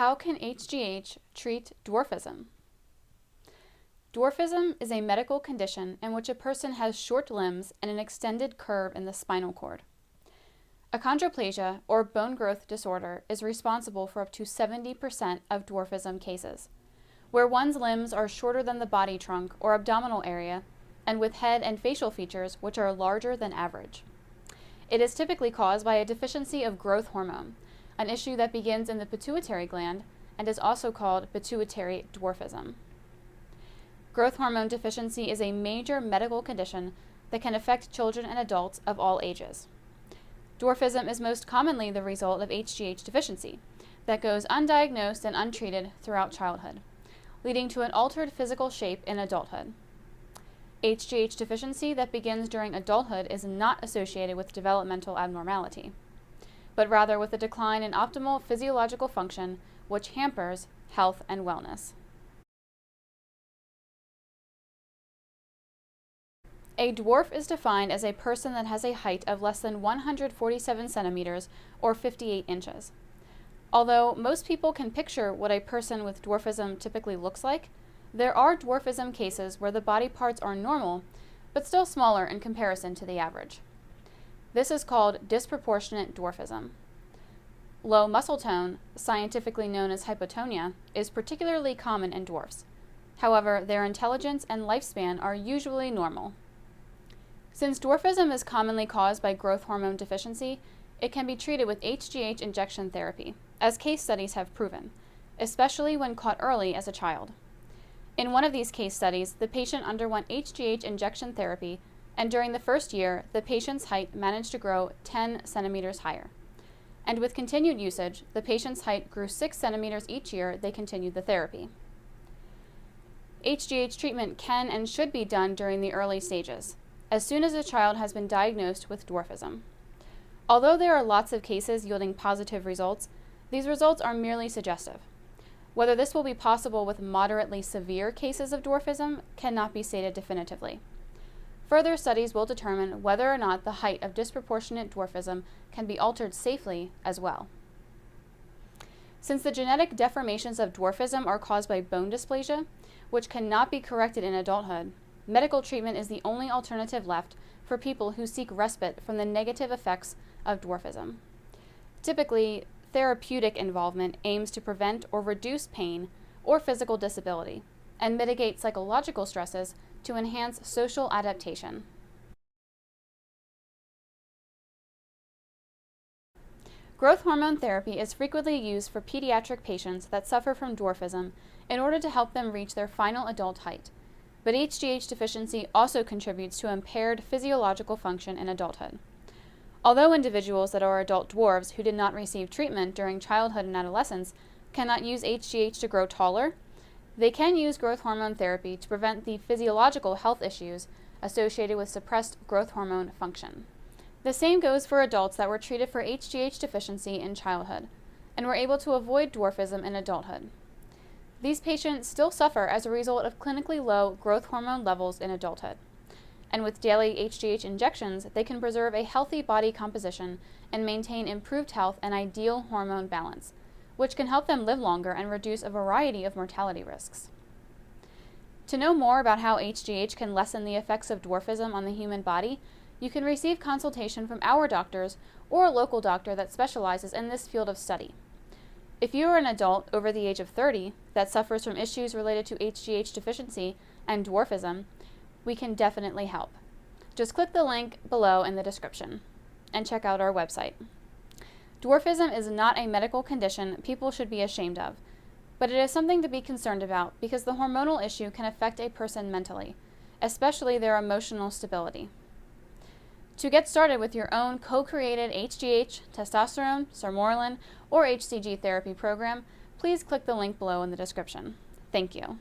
How can HGH treat dwarfism? Dwarfism is a medical condition in which a person has short limbs and an extended curve in the spinal cord. Achondroplasia, or bone growth disorder, is responsible for up to 70% of dwarfism cases, where one's limbs are shorter than the body trunk or abdominal area, and with head and facial features which are larger than average. It is typically caused by a deficiency of growth hormone, an issue that begins in the pituitary gland and is also called pituitary dwarfism. Growth hormone deficiency is a major medical condition that can affect children and adults of all ages. Dwarfism is most commonly the result of HGH deficiency that goes undiagnosed and untreated throughout childhood, leading to an altered physical shape in adulthood. HGH deficiency that begins during adulthood is not associated with developmental abnormality, but rather with a decline in optimal physiological function, which hampers health and wellness. A dwarf is defined as a person that has a height of less than 147 centimeters or 58 inches. Although most people can picture what a person with dwarfism typically looks like, there are dwarfism cases where the body parts are normal, but still smaller in comparison to the average. This is called disproportionate dwarfism. Low muscle tone, scientifically known as hypotonia, is particularly common in dwarfs. However, their intelligence and lifespan are usually normal. Since dwarfism is commonly caused by growth hormone deficiency, it can be treated with HGH injection therapy, as case studies have proven, especially when caught early as a child. In one of these case studies, the patient underwent HGH injection therapy, and during the first year, the patient's height managed to grow 10 centimeters higher. And with continued usage, the patient's height grew 6 centimeters each year they continued the therapy. HGH treatment can and should be done during the early stages, as soon as a child has been diagnosed with dwarfism. Although there are lots of cases yielding positive results, these results are merely suggestive. Whether this will be possible with moderately severe cases of dwarfism cannot be stated definitively. Further studies will determine whether or not the height of disproportionate dwarfism can be altered safely as well. Since the genetic deformations of dwarfism are caused by bone dysplasia, which cannot be corrected in adulthood, medical treatment is the only alternative left for people who seek respite from the negative effects of dwarfism. Typically, therapeutic involvement aims to prevent or reduce pain or physical disability and mitigate psychological stresses to enhance social adaptation. Growth hormone therapy is frequently used for pediatric patients that suffer from dwarfism in order to help them reach their final adult height. But HGH deficiency also contributes to impaired physiological function in adulthood. Although individuals that are adult dwarves who did not receive treatment during childhood and adolescence cannot use HGH to grow taller, they can use growth hormone therapy to prevent the physiological health issues associated with suppressed growth hormone function. The same goes for adults that were treated for HGH deficiency in childhood and were able to avoid dwarfism in adulthood. These patients still suffer as a result of clinically low growth hormone levels in adulthood. And with daily HGH injections, they can preserve a healthy body composition and maintain improved health and ideal hormone balance, which can help them live longer and reduce a variety of mortality risks. To know more about how HGH can lessen the effects of dwarfism on the human body, you can receive consultation from our doctors or a local doctor that specializes in this field of study. If you are an adult over the age of 30 that suffers from issues related to HGH deficiency and dwarfism, we can definitely help. Just click the link below in the description and check out our website. Dwarfism is not a medical condition people should be ashamed of, but it is something to be concerned about because the hormonal issue can affect a person mentally, especially their emotional stability. To get started with your own co-created HGH, testosterone, sermorelin, or HCG therapy program, please click the link below in the description. Thank you.